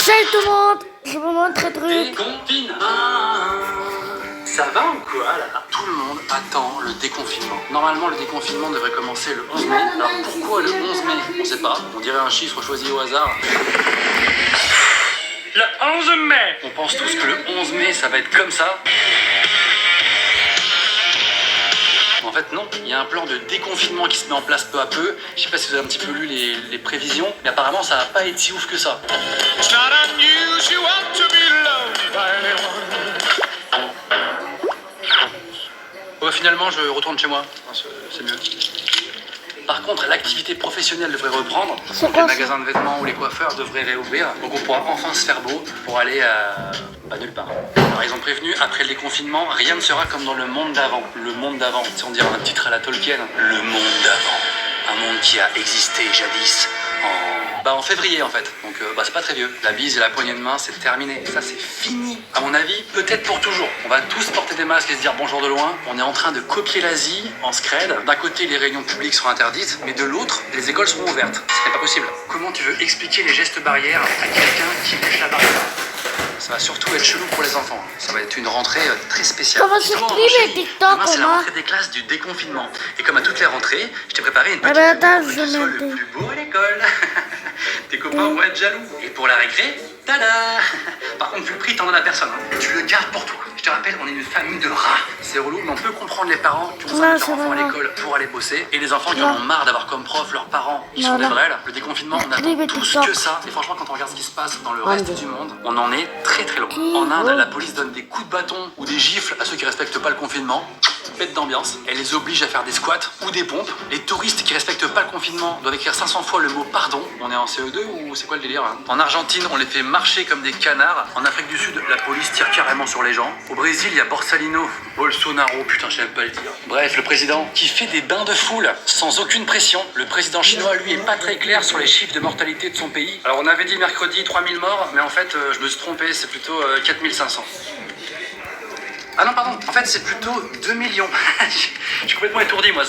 Salut tout le monde, je vais vous montrer un truc. Déconfinement. Ça va ou quoi là? Tout le monde attend le déconfinement. Normalement, le déconfinement devrait commencer le 11 mai. Alors pourquoi le 11 mai? On sait pas. On dirait un chiffre choisi au hasard. Le 11 mai. On pense tous que le 11 mai, ça va être comme ça. En fait non, il y a un plan de déconfinement qui se met en place peu à peu. Je sais pas si vous avez un petit peu lu les prévisions, mais apparemment ça va pas être si ouf que ça. Ouais, finalement je retourne chez moi, c'est mieux. Par contre, l'activité professionnelle devrait reprendre. Donc, les magasins de vêtements ou les coiffeurs devraient réouvrir. Donc on pourra enfin se faire beau pour aller à... nulle part. Alors ils ont prévenu, après le déconfinement, rien ne sera comme dans le monde d'avant. Le monde d'avant, si on dirait un titre à la Tolkien. Le monde d'avant. Un monde qui a existé jadis en février en fait. Donc c'est pas très vieux. La bise et la poignée de main, c'est terminé. Ça c'est fini. À mon avis, peut-être pour toujours. On va tous porter des masques et se dire bonjour de loin. On est en train de copier l'Asie en scred. D'un côté, les réunions publiques seront interdites, mais de l'autre, les écoles seront ouvertes. Ce n'est pas possible. Comment tu veux expliquer les gestes barrières à quelqu'un qui lèche la barrière? Ça va surtout être chelou pour les enfants. Ça va être une rentrée très spéciale. Comment supprimer TikTok? Demain, c'est la rentrée des classes du déconfinement. Et comme à toutes les rentrées, je t'ai préparé une petite attends, vidéo pour que tu sois le plus beau à l'école. Tes copains vont être jaloux. Et pour la récré, tada! Par contre, vu le prix, t'en donnes à personne. Tu le gardes pour toi. Je te rappelle, on est une famille de rats. C'est relou, mais on peut comprendre les parents qui ont besoin de leurs enfants à l'école pour aller bosser. Et les enfants qui en ont marre d'avoir comme prof leurs parents qui sont des brels. Le déconfinement, on attend tous que ça. Et franchement, quand on regarde ce qui se passe dans le reste du monde, on en est très très loin. En Inde, la police donne des coups de bâton ou des gifles à ceux qui respectent pas le confinement. Bête d'ambiance. Elle les oblige à faire des squats ou des pompes. Les touristes qui respectent pas le confinement doivent écrire 500 fois le mot pardon. On est en CE2 ou c'est quoi le délire hein? En Argentine, on les fait marcher comme des canards. En Afrique du Sud, la police tire carrément sur les gens. Au Brésil, il y a Borsalino, Bolsonaro, putain, je sais même pas le dire. Bref, le président qui fait des bains de foule sans aucune pression. Le président chinois, lui, est pas très clair sur les chiffres de mortalité de son pays. Alors, on avait dit mercredi 3000 morts, mais en fait, je me suis trompé, c'est plutôt 4500. Ah non, pardon, en fait, c'est plutôt 2 millions. Je suis complètement étourdi, moi.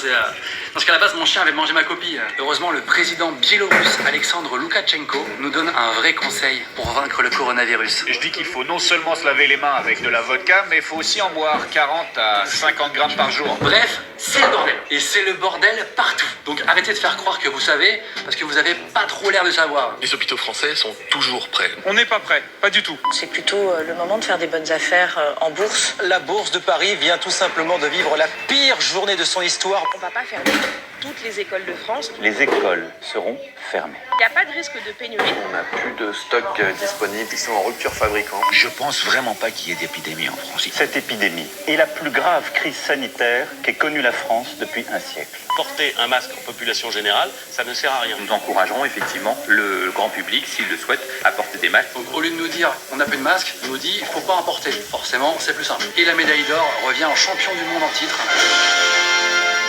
Parce qu'à la base, mon chien avait mangé ma copie. Heureusement, le président biélorusse, Alexandre Loukachenko, nous donne un vrai conseil pour vaincre le coronavirus. Je dis qu'il faut non seulement se laver les mains avec de la vodka, mais il faut aussi en boire 40 à 50 grammes par jour. Bref, c'est le bordel. Et c'est le bordel partout. Donc arrêtez de faire croire que vous savez, parce que vous avez pas trop l'air de savoir. Les hôpitaux français sont toujours prêts. On n'est pas prêt, pas du tout. C'est plutôt le moment de faire des bonnes affaires en bourse. La bourse de Paris vient tout simplement de vivre la pire journée de son histoire. On va pas fermer toutes les écoles de France. Les écoles seront fermées. Il n'y a pas de risque de pénurie. On n'a plus de stock disponible, ils sont en rupture fabricant. Je pense vraiment pas qu'il y ait d'épidémie en France. Cette épidémie est la plus grave crise sanitaire qu'ait connue la France depuis un siècle. Porter un masque en population générale, ça ne sert à rien. Nous encouragerons effectivement le grand public, s'il le souhaite, à porter des masques. Donc au lieu de nous dire on n'a plus de masque, il nous dit faut pas en porter. Forcément, c'est plus simple. Et la médaille d'or revient en champion du monde en titre.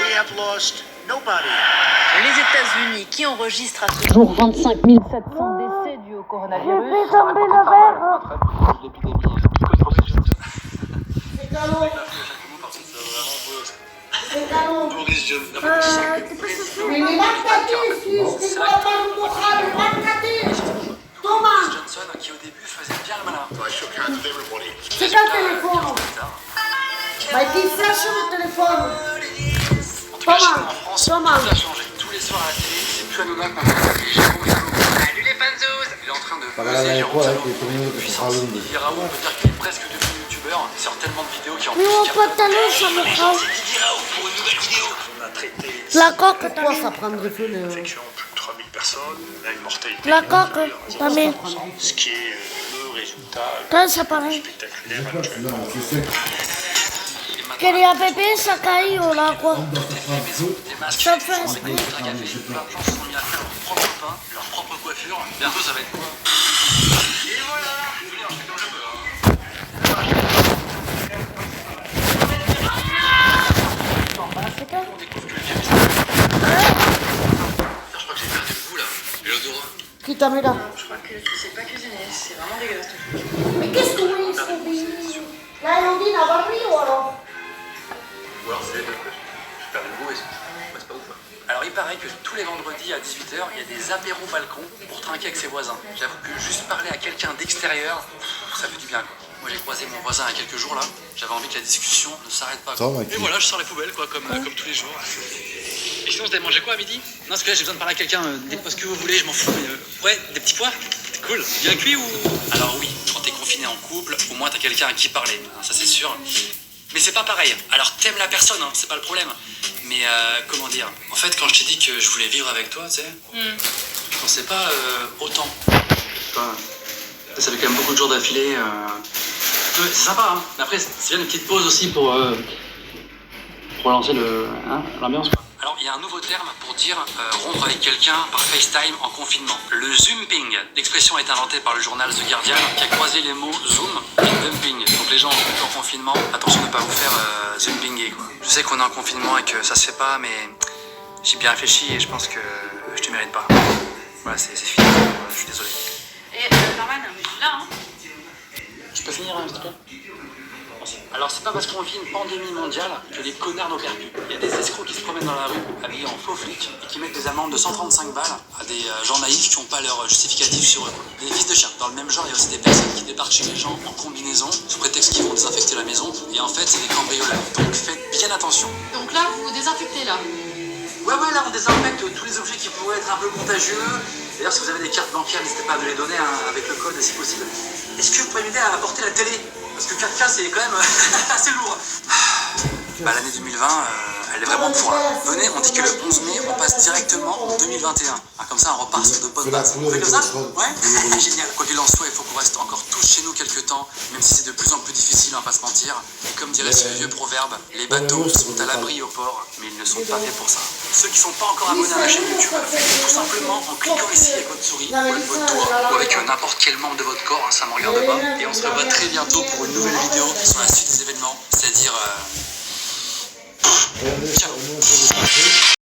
We have lost nobody. Les États-Unis qui enregistrent à ce jour 25 700 décès dus au coronavirus. J'ai fait tomber le verre. Boris Johnson. Mais c'est quoi Thomas. Johnson qui au début faisait bien le malin. C'est quel téléphone? Bah il flash sur le téléphone. En France, tout a changé. Tous les soirs à la télé, c'est plus Hanouna qu'on va s'appeler Jérôme Raoult. Salut les fanzous. Il est en train de peser Jérôme Raoult. Puissance. Didier Raoult, on peut dire qu'il est presque devenu youtubeur. Il sort tellement de vidéos qui en Mais mon pantalon, ça me prend. Didier Raoult pour une nouvelle vidéo. On a traité La coque, toi, ça prendrait feu. infection plus de 3000 personnes. On a une mortalité. La coque, t'as mis. Ce qui est le résultat Toi, ça paraît. spectaculaire actuellement. Quería bébé, ça caille ou là, quoi. Ça fait Plein de gens se sont mis à faire leur propre pain, leur propre coiffure. Bientôt, ça va être quoi? Et voilà. Désolé, je fais comme je peux. On découvre que le virus. Je crois que j'ai perdu le goût là. Et l'odorat. Qui t'a mis là? Je crois que tu sais pas cuisiner, c'est vraiment dégueulasse. Mais qu'est-ce que oui, c'est là, ils ont dit n'a pas pris ou alors? Ou alors c'est j'ai perdu le goût et c'est pas ouf. Alors Alors il paraît que tous les vendredis à 18h, il y a des apéros balcons pour trinquer avec ses voisins. J'avoue que juste parler à quelqu'un d'extérieur, ça fait du bien quoi. Moi j'ai croisé mon voisin il y a quelques jours là, j'avais envie que la discussion ne s'arrête pas. Et voilà, je sors les poubelles quoi, comme tous les jours. Et sinon, vous avez mangé quoi à midi? Non, parce que là, j'ai besoin de parler à quelqu'un. Dites-moi ce que vous voulez, je m'en fous. Mais, ouais, des petits pois? Cool. Bien cuit ou... Alors oui, quand t'es confiné en couple, au moins t'as quelqu'un à qui parler. Ça, c'est sûr. Mais c'est pas pareil. Alors, t'aimes la personne, hein, c'est pas le problème. Mais, comment dire? En fait, quand je t'ai dit que je voulais vivre avec toi, tu sais, je pensais pas autant. Enfin, ça fait quand même beaucoup de jours d'affilée. C'est sympa, hein. Mais après, c'est bien une petite pause aussi pour relancer l'ambiance, quoi. Alors, il y a un nouveau terme pour dire rompre avec quelqu'un par FaceTime en confinement. Le Zooming. L'expression est inventée par le journal The Guardian qui a croisé les mots Zoom et Dumping. Donc les gens en confinement, attention de ne pas vous faire Zoominguer, quoi. Je sais qu'on est en confinement et que ça se fait pas, mais j'ai bien réfléchi et je pense que je te mérite pas. Voilà, c'est fini. Je suis désolé. Et Norman, là, hein. Je peux finir, s'il te plaît? Alors c'est pas parce qu'on vit une pandémie mondiale que les connards n'opèrent plus. Il y a des escrocs qui se promènent dans la rue habillés en faux flics et qui mettent des amendes de 135 balles à des gens naïfs qui n'ont pas leur justificatif sur eux. Des fils de chien. Dans le même genre, il y a aussi des personnes qui débarquent chez les gens en combinaison sous prétexte qu'ils vont désinfecter la maison et en fait c'est des cambrioleurs. Donc faites bien attention. Donc là, vous désinfectez là. Ouais, là on désinfecte tous les objets qui pourraient être un peu contagieux. D'ailleurs, si vous avez des cartes bancaires, n'hésitez pas à me les donner avec le code si possible. Est-ce que vous pouvez m'aider à apporter la télé? Parce que 4K c'est quand même assez lourd. Bah, l'année 2020, elle est vraiment pour là. Venez, on dit que le 11 mai, on passe directement en 2021. Ah, comme ça, on repart sur de bonnes bases. On fait comme ça? Ouais. Génial. Quoi qu'il en soit, il faut qu'on reste encore tous chez nous quelques temps, même si c'est de plus en plus difficile, on va pas se mentir. Et comme dirait ce vieux proverbe, les bateaux sont à l'abri au port, mais ils ne sont pas faits pour ça. Ceux qui sont pas encore abonnés à la chaîne YouTube, faites-le tout simplement en cliquant ici avec votre souris, ou avec votre doigt, ou avec n'importe quel membre de votre corps, hein, ça me regarde pas. Et on se revoit très bientôt pour une nouvelle vidéo sur la suite des événements, c'est-à-dire... Ciao.